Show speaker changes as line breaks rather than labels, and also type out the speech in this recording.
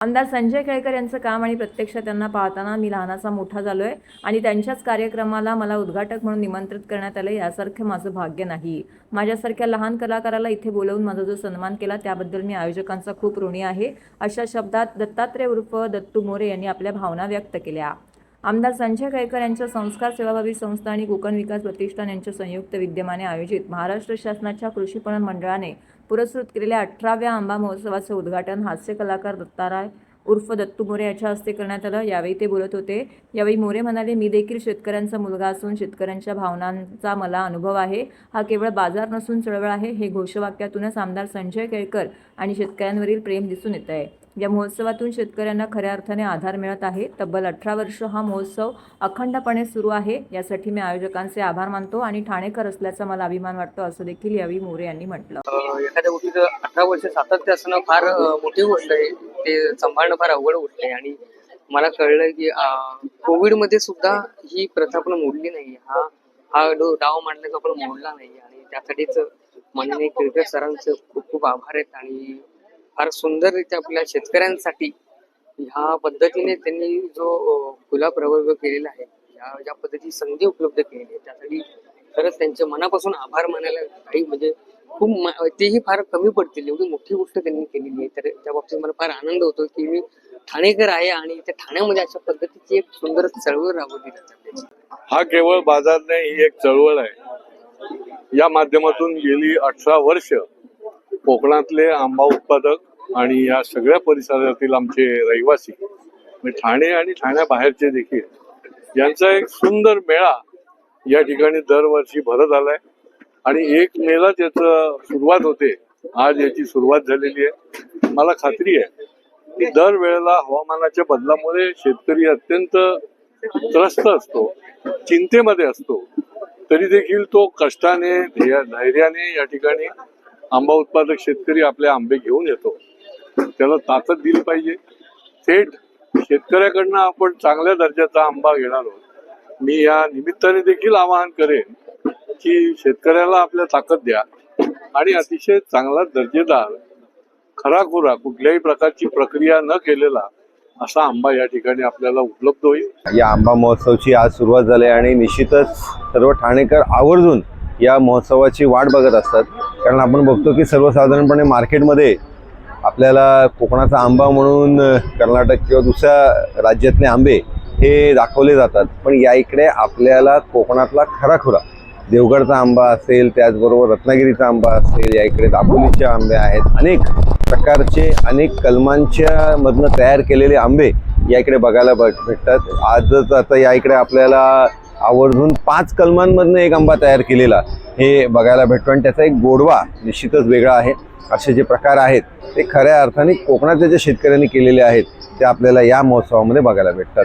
आमदार संजय केळकर यांचं काम आणि प्रत्यक्षात त्यांना पाहताना मी लहानाचा मोठा झालोय आणि त्यांच्याच कार्यक्रमाला मला उद्घाटक म्हणून निमंत्रित करण्यात आले यासारखे माझं भाग्य नाही। माझ्यासारख्या लहान कलाकाराला इथे बोलवून माझा जो सन्मान केला त्याबद्दल मी आयोजकांचा खूप ऋणी आहे, अशा शब्दात दत्तात्रय उर्फ दत्तू मोरे यांनी आपल्या भावना व्यक्त केल्या। आमदार संजय केळकर यांच्या संस्कार सेवाभावी संस्था आणि कोकण विकास प्रतिष्ठान यांच्या संयुक्त विद्यमाने आयोजित महाराष्ट्र शासनाच्या कृषी पणन मंडळाने पुरस्कृत केलेल्या 18व्या आंबा महोत्सवाचे उद्घाटन हास्य कलाकार दत्तात्रय उर्फ दत्तू मोरे यांच्या हस्ते करण्यात आलं। यावेळी ते बोलत होते। यावेळी मोरे म्हणाले, मी देखील शेतकऱ्यांचा मुलगा असून शेतकऱ्यांच्या भावनांचा मला अनुभव आहे। हा केवळ बाजार नसून चळवळ आहे। हे घोषवाक्यातूनच आमदार संजय केळकर आणि शेतकऱ्यांवरील प्रेम दिसून येत आहे। या महोत्सवातून शेतकऱ्यांना खऱ्या अर्थाने आधार मिळत आहे। तब्बल 18 वर्ष हा महोत्सव अखंडपणे सुरू आहे। यासाठी मी आयोजकांचे आभार मानतो आणि ठाणेकर असल्याचा मला अभिमान वाटतो, असं देखील यावेळी मोरे यांनी म्हटलं।
एखाद्या गोष्टीचं 18 वर्ष सातत्य असणं फार मोठी गोष्ट आहे, ते सांभाळणं फार अवघड गोष्ट आहे। आणि मला कळलं की कोविडमध्ये सुद्धा ही प्रथा आपण मोडली नाही, हा डाव मांडण्याचा आपण मोडला नाही। आणि त्यासाठीच माननीय केळकर सरांचं खूप खूप आभार आहेत। आणि फार सुंदररित्या आपल्या शेतकऱ्यांसाठी ह्या पद्धतीने त्यांनी जो खुला प्रवर्ग केलेला आहे, ज्या पद्धतीची संधी उपलब्ध केलेली आहे, त्यासाठी खरंच त्यांचे मनापासून आभार मानायला काही म्हणजे खूप तेही फार कमी पडतील, एवढी मोठी गोष्ट त्यांनी केलेली आहे। तर त्या बाबतीत मला फार आनंद होतो की मी ठाणेकर आहे आणि त्या ठाण्यामध्ये अशा पद्धतीची एक सुंदर चळवळ राबवली जाते।
हा केवळ बाजार नाही, ही एक चळवळ आहे। या माध्यमातून गेली 18 वर्ष कोकणातले आंबा उत्पादक आणि या सगळ्या परिसरातील आमचे रहिवासी म्हणजे ठाणे आणि ठाण्याबाहेरचे देखील यांचा एक सुंदर मेळा या ठिकाणी दरवर्षी भरत आलाय। आणि 1 मेला त्याचं सुरुवात होते, आज याची सुरुवात झालेली आहे। मला खात्री आहे की दरवेळेला हवामानाच्या बदलामुळे शेतकरी अत्यंत त्रस्त असतो, चिंतेमध्ये असतो, तरी देखील तो कष्टाने धैर्याने या ठिकाणी आंबा उत्पादक शेतकरी आपले आंबे घेऊन येतो। त्याला ताकद दिली पाहिजे। थेट शेतकऱ्याकडनं आपण चांगल्या दर्जाचा आंबा घेणार आहोत। मी या निमित्ताने देखील आवाहन करेन की शेतकऱ्याला आपल्या ताकद द्या आणि अतिशय चांगला दर्जेदार खराखुरा कुठल्याही प्रकारची प्रक्रिया न केलेला असा आंबा या ठिकाणी आपल्याला उपलब्ध होईल।
या आंबा महोत्सवाची आज सुरुवात झाली आणि निश्चितच सर्व ठाणेकर आवर्जून या महोत्सवाची वाट बघत असतात। कारण आपण बघतो की सर्वसाधारणपणे मार्केटमध्ये आपल्याला कोकणाचा आंबा म्हणून कर्नाटक किंवा दुसऱ्या राज्यातले आंबे हे दाखवले जातात, पण या इकडे आपल्याला कोकणातला खराखुरा देवगडचा आंबा असेल, त्याचबरोबर रत्नागिरीचा आंबा असेल, या इकडे दापोलीचे आंबे आहेत, अनेक प्रकारचे अनेक कलमांच्या मधनं तयार केलेले आंबे या इकडे बघायला भेटतात। आजच आता या इकडे आपल्याला आवर्जून 5 कलमांमधनं एक आंबा तयार केलेला हे बघायला भेटतो आणि त्याचा एक गोडवा निश्चितच वेगळा आहे। असे जे प्रकार आहेत ते खऱ्या अर्थाने कोकणातल्या ज्या शेतकऱ्यांनी केलेले आहेत ते आपल्याला या महोत्सवामध्ये बघायला भेटतात।